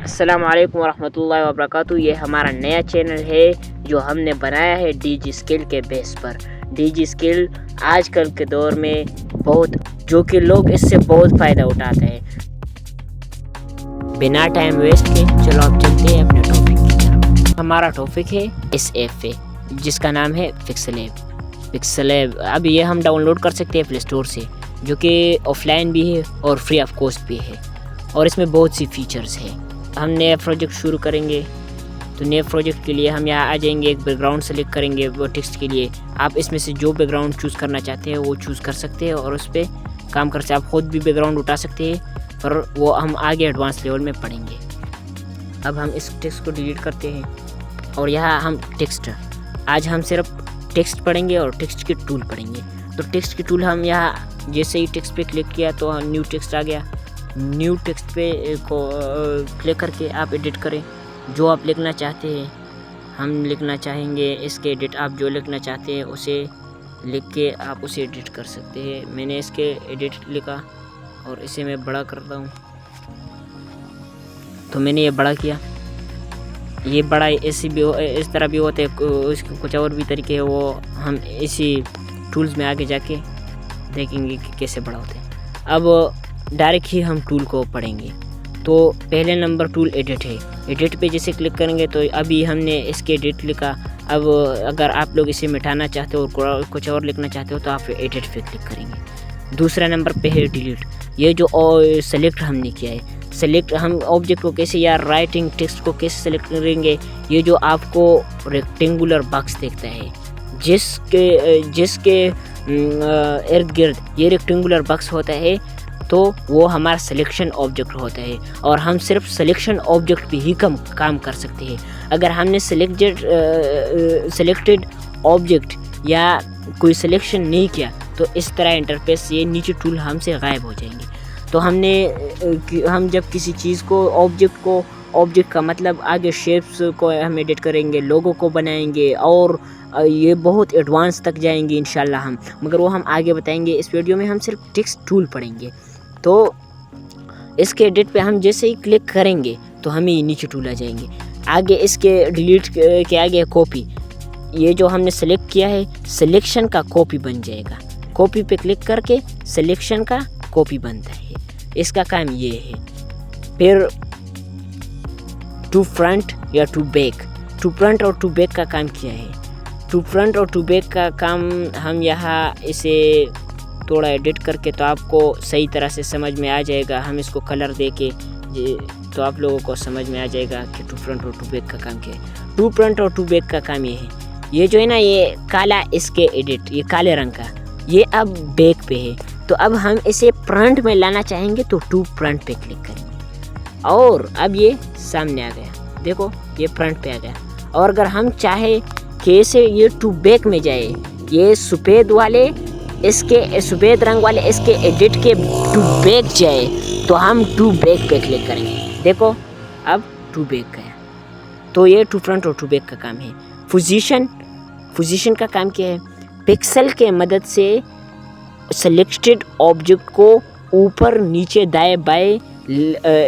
अस्सलाम वालेकुम वरहमतुल्लाहि वबरकातुहू। ये हमारा नया चैनल है जो हमने बनाया है डीजी स्किल के बेस पर। डीजी स्किल आजकल के दौर में जो कि लोग इससे बहुत फ़ायदा उठाते हैं। बिना टाइम वेस्ट के चलो अब चलते हैं अपने टॉपिक की तरफ। हमारा टॉपिक है इस ऐप पे जिसका नाम है पिक्सेलैब। अब ये हम डाउनलोड कर सकते हैं प्ले स्टोर से, जो कि ऑफलाइन भी है और फ्री ऑफ कॉस्ट भी है, और इसमें बहुत सी फीचर्स हैं। हम नया प्रोजेक्ट शुरू करेंगे तो नए प्रोजेक्ट के लिए हम यहाँ आ जाएंगे, एक बैकग्राउंड सेलेक्ट करेंगे वो टेक्स्ट के लिए। आप इसमें से जो बैकग्राउंड चूज़ करना चाहते हैं वो चूज़ कर सकते हैं और उस पर काम कर सकते हैं। आप खुद भी बैकग्राउंड उठा सकते हैं, पर वो हम आगे एडवांस लेवल में पढ़ेंगे। अब हम इस टेक्स्ट को डिलीट करते हैं और यहाँ हम आज हम सिर्फ टेक्स्ट पढ़ेंगे और टेक्स्ट के टूल पढ़ेंगे। तो टेक्स्ट के टूल हम यहाँ जैसे ही टेक्स्ट पे क्लिक किया तो न्यू टेक्स्ट आ गया। न्यू टेक्स्ट पे को क्लिक करके आप एडिट करें जो आप लिखना चाहते हैं। हम लिखना चाहेंगे इसके एडिट, आप जो लिखना चाहते हैं उसे लिख के आप उसे एडिट कर सकते हैं। मैंने इसके एडिट लिखा और इसे मैं बड़ा करता हूँ, तो मैंने ये बड़ा किया। ये बड़ा ऐसी भी इस तरह भी होते हैं, इसके कुछ और भी तरीके हैं, वो हम इसी टूल्स में आगे जाके देखेंगे कि कैसे बड़ा होते हैं। अब डायरेक्ट ही हम टूल को पढ़ेंगे। तो पहले नंबर टूल एडिट है। एडिट पे जैसे क्लिक करेंगे तो अभी हमने इसके एडिट लिखा। अब अगर आप लोग इसे मिटाना चाहते हो और कुछ और लिखना चाहते हो तो आप एडिट पे क्लिक करेंगे। दूसरा नंबर पे है डिलीट। ये जो सेलेक्ट हमने किया है, सेलेक्ट हम ऑब्जेक्ट को कैसे या राइटिंग टेक्स्ट को कैसे सेलेक्ट करेंगे। ये जो आपको रेक्टेंगुलर बॉक्स देखता है जिसके इर्द गिर्द ये रेक्टेंगुलर बॉक्स होता है, तो वो हमारा सिलेक्शन ऑब्जेक्ट होता है और हम सिर्फ सिलेक्शन ऑब्जेक्ट पे ही काम कर सकते हैं। अगर हमने सिलेक्टेड ऑब्जेक्ट या कोई सिलेक्शन नहीं किया तो इस तरह इंटरफेस ये नीचे टूल हमसे गायब हो जाएंगे। तो हम जब किसी चीज़ को ऑब्जेक्ट का मतलब आगे शेप्स को हम एडिट करेंगे, लोगों को बनाएंगे और ये बहुत एडवांस तक जाएंगे इंशाल्लाह हम, मगर वो हम आगे बताएंगे। इस वीडियो में हम सिर्फ टेक्स्ट टूल पढ़ेंगे। तो इसके एडिट पे हम जैसे ही क्लिक करेंगे तो हमें ये नीचे टूल आ जाएंगे। आगे इसके डिलीट के आगे कॉपी, ये जो हमने सेलेक्ट किया है सिलेक्शन का कॉपी बन जाएगा। कॉपी पे क्लिक करके सिलेक्शन का कॉपी बनता है, इसका काम ये है। फिर टू फ्रंट या टू बैक, टू फ्रंट और टू बैक का काम किया है। टू फ्रंट और टू बैक का काम हम यहाँ इसे थोड़ा एडिट करके तो आपको सही तरह से समझ में आ जाएगा। हम इसको कलर दे के तो आप लोगों को समझ में आ जाएगा कि टू फ्रंट और टू बैक का काम क्या है। टू फ्रंट और टू बैक का काम ये है, ये जो है ना ये काला इसके एडिट, ये काले रंग का ये अब बैक पे है। तो अब हम इसे फ्रंट में लाना चाहेंगे तो टू फ्रंट पे क्लिक करेंगे और अब ये सामने आ गया। देखो ये फ्रंट पे आ गया। और अगर हम चाहे कि इसे ये टू बैक में जाए, ये सफ़ेद रंग वाले इसके एडिट के टू बैक जाए, तो हम टू बैक पे क्लिक करेंगे। देखो अब टू बैक गया। तो ये टू फ्रंट और टू बैक का काम है। पोजीशन का काम क्या है? पिक्सल के मदद से सेलेक्टेड ऑब्जेक्ट को ऊपर नीचे दाएं बाएं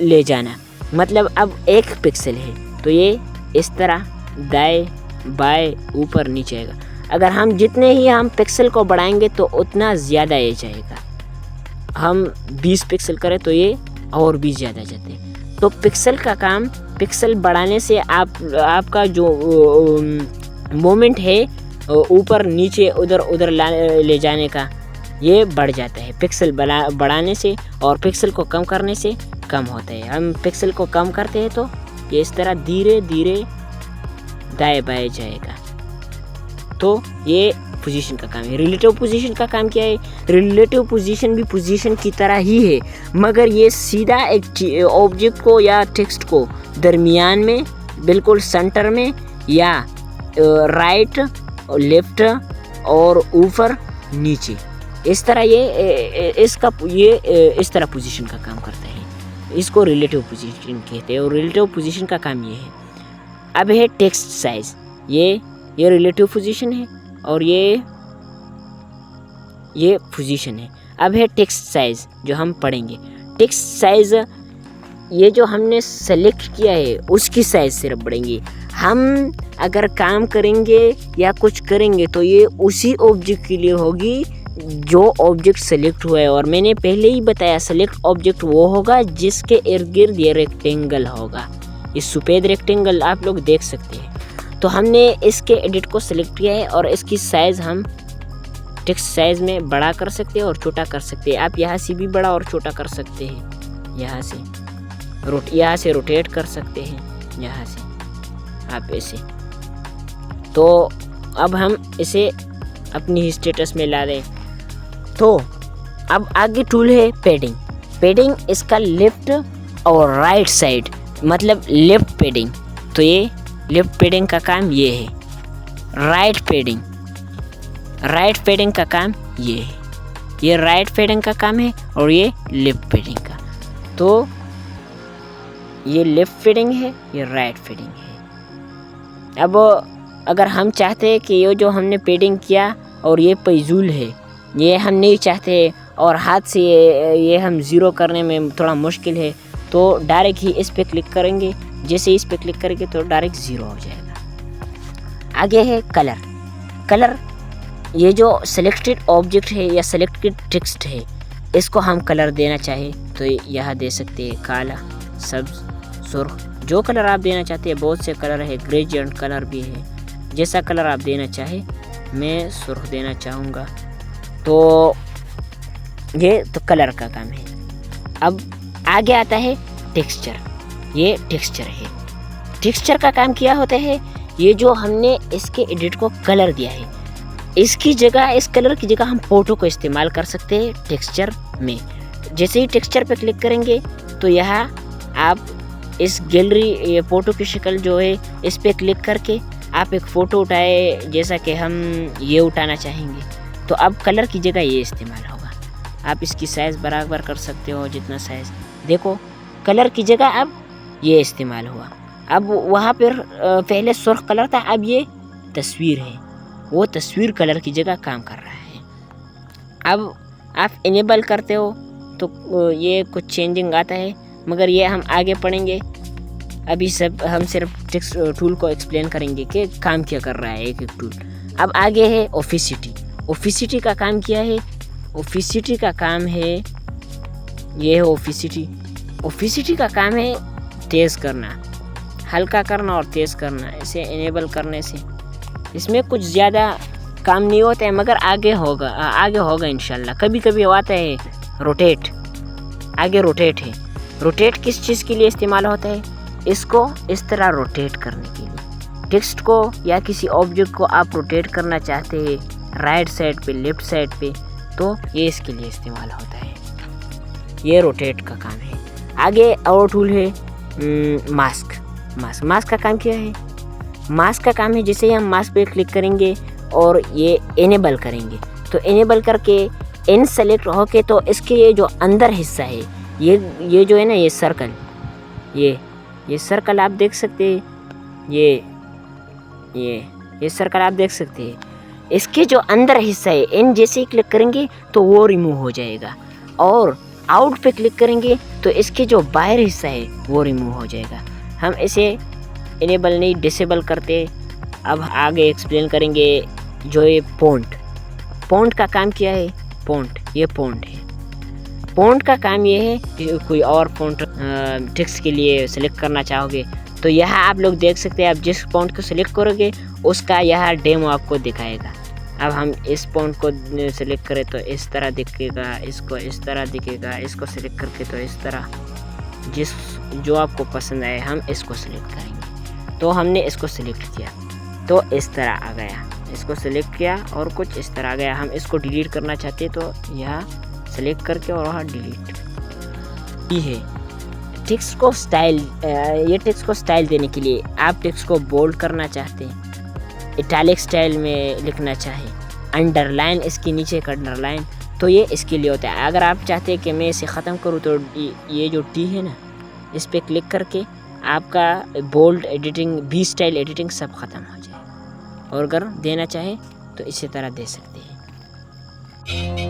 ले जाना। मतलब अब एक पिक्सल है तो ये इस तरह दाएं बाएं ऊपर नीचे आएगा। अगर हम जितने ही हम पिक्सल को बढ़ाएंगे तो उतना ज़्यादा ये जाएगा। हम 20 पिक्सल करें तो ये और भी ज़्यादा जाते हैं। तो पिक्सल का काम, पिक्सल बढ़ाने से आपका जो मोमेंट है ऊपर नीचे उधर ले जाने का, ये बढ़ जाता है पिक्सल बढ़ाने से, और पिक्सल को कम करने से कम होता है। हम पिक्सल को कम करते हैं तो ये इस तरह धीरे धीरे दाएं बाएं जाएगा। तो ये पोजीशन का काम है। रिलेटिव पोजीशन का काम क्या है? रिलेटिव पोजीशन भी पोजीशन की तरह ही है, मगर ये सीधा एक ऑब्जेक्ट को या टेक्स्ट को दरमियान में, बिल्कुल सेंटर में, या राइट लेफ्ट और ऊपर नीचे, इस तरह ये इस तरह पोजीशन का काम करता है। इसको रिलेटिव पोजीशन कहते हैं और रिलेटिव पोजीशन का काम ये है। अब है टेक्स्ट साइज। ये रिलेटिव पोजीशन है और ये पोजीशन है। अब है टेक्स्ट साइज जो हम पढ़ेंगे। टेक्स्ट साइज ये जो हमने सेलेक्ट किया है उसकी साइज़ सिर्फ बढ़ेंगी। हम अगर काम करेंगे या कुछ करेंगे तो ये उसी ऑब्जेक्ट के लिए होगी जो ऑब्जेक्ट सेलेक्ट हुआ है। और मैंने पहले ही बताया सेलेक्ट ऑब्जेक्ट वो होगा जिसके इर्द गिर्द ये रेक्टेंगल होगा। ये सफ़ेद रेक्टेंगल आप लोग देख सकते हैं। तो हमने इसके एडिट को सेलेक्ट किया है और इसकी साइज़ हम टेक्स्ट साइज़ में बड़ा कर सकते हैं और छोटा कर सकते हैं। आप यहाँ से भी बड़ा और छोटा कर सकते हैं, यहाँ से रोटेट कर सकते हैं, यहाँ से आप ऐसे। तो अब हम इसे अपनी स्टेटस में ला दें। तो अब आगे टूल है पैडिंग। पैडिंग इसका लेफ्ट और राइट साइड, मतलब लेफ्ट पैडिंग। तो ये लेफ्ट पैडिंग का काम ये है, राइट पैडिंग का काम ये है। ये राइट पैडिंग का काम है और ये लेफ्ट पैडिंग का। तो ये लेफ्ट पैडिंग है, ये राइट पैडिंग है। अब अगर हम चाहते हैं कि ये जो हमने पैडिंग किया और ये पैजूल है, ये हम नहीं चाहते और हाथ से ये हम ज़ीरो करने में थोड़ा मुश्किल है, तो डायरेक्ट ही इस पे क्लिक करेंगे। जैसे इस पे क्लिक करेंगे तो डायरेक्ट ज़ीरो हो जाएगा। आगे है कलर। ये जो सेलेक्टेड ऑब्जेक्ट है या सेलेक्टेड टेक्स्ट है, इसको हम कलर देना चाहे तो यहाँ दे सकते हैं, काला, सब्ज, सुर्ख, जो कलर आप देना चाहते हैं। बहुत से कलर है, ग्रेडियंट कलर भी है, जैसा कलर आप देना चाहे। मैं सुर्ख देना चाहूँगा। तो ये तो कलर का काम है। अब आगे आता है टेक्सचर। ये टेक्सचर है। टेक्सचर का काम क्या होता है, ये जो हमने इसके एडिट को कलर दिया है, इसकी जगह, इस कलर की जगह हम फोटो को इस्तेमाल कर सकते हैं टेक्सचर में। जैसे ही टेक्सचर पे क्लिक करेंगे तो यहाँ आप इस गैलरी, ये फ़ोटो की शक्ल जो है, इस पे क्लिक करके आप एक फ़ोटो उठाए, जैसा कि हम ये उठाना चाहेंगे। तो अब कलर की जगह ये इस्तेमाल होगा। आप इसकी साइज़ बराबर कर सकते हो, जितना साइज़। देखो कलर की जगह अब ये इस्तेमाल हुआ। अब वहाँ पर पहले सुर्ख कलर था, अब ये तस्वीर है, वो तस्वीर कलर की जगह काम कर रहा है। अब आप इनेबल करते हो तो ये कुछ चेंजिंग आता है, मगर ये हम आगे पढ़ेंगे। अभी सब हम सिर्फ टेक्स्ट टूल को एक्सप्लेन करेंगे कि काम क्या कर रहा है एक एक टूल। अब आगे है ओफिसिटी। ओफिसिटी का काम क्या है? ओफिसिटी का काम है, ये है ओफिसिटी। ओफिसिटी का काम है तेज़ करना, हल्का करना और तेज़ करना। इसे इनेबल करने से इसमें कुछ ज़्यादा काम नहीं होता है, मगर आगे होगा इंशाल्लाह। कभी कभी आता है रोटेट। आगे रोटेट है। रोटेट किस चीज़ के लिए इस्तेमाल होता है? इसको इस तरह रोटेट करने के लिए। टेक्स्ट को या किसी ऑब्जेक्ट को आप रोटेट करना चाहते हैं राइट साइड पे, लेफ्ट साइड पे, तो ये इसके लिए इस्तेमाल होता है। ये रोटेट का काम है। आगे और टूल है मास्क का काम क्या है? मास्क का काम है, जैसे हम मास्क पे क्लिक करेंगे और ये इनेबल करेंगे, तो इनेबल करके इन सेलेक्ट होके, तो इसके ये जो अंदर हिस्सा है, ये जो है ना, ये सर्कल, ये सर्कल आप देख सकते हैं। ये सर्कल आप देख सकते हैं। इसके जो अंदर हिस्सा है, इन जैसे ही क्लिक करेंगे तो वो रिमूव हो जाएगा, और आउट पे क्लिक करेंगे तो इसके जो बाहर हिस्सा है वो रिमूव हो जाएगा। हम इसे इनेबल नहीं, डिसेबल करते। अब आगे एक्सप्लेन करेंगे। जो ये पॉन्ट का काम क्या है? ये पॉन्ट है। पॉन्ट का काम ये है कि कोई और पॉन्ट टेक्स्ट के लिए सेलेक्ट करना चाहोगे तो यहाँ आप लोग देख सकते हैं। आप जिस पॉन्ट को सेलेक्ट करोगे उसका यहाँ डेमो आपको दिखाएगा। अब हम इस पॉन्ट को सेलेक्ट करें तो इस तरह दिखेगा, इसको इस तरह दिखेगा, इसको सेलेक्ट करके तो इस तरह, जो आपको पसंद आए हम इसको सेलेक्ट करेंगे। तो हमने इसको सेलेक्ट किया तो इस तरह आ गया, इसको सेलेक्ट किया और कुछ इस तरह आ गया। हम इसको डिलीट करना चाहते हैं तो यहाँ सेलेक्ट करके और वहाँ डिलीट। ये है टेक्स्ट को स्टाइल। ये टेक्स्ट को स्टाइल देने के लिए आप टेक्स्ट को बोल्ड करना चाहते हैं, इटैलिक स्टाइल में लिखना चाहें, अंडरलाइन, इसके नीचे का अंडरलाइन, तो ये इसके लिए होता है। अगर आप चाहते हैं कि मैं इसे ख़त्म करूँ तो ये जो टी है ना, इस पर क्लिक करके आपका बोल्ड एडिटिंग, भी स्टाइल एडिटिंग सब ख़त्म हो जाए। और अगर देना चाहे तो इसी तरह दे सकते हैं।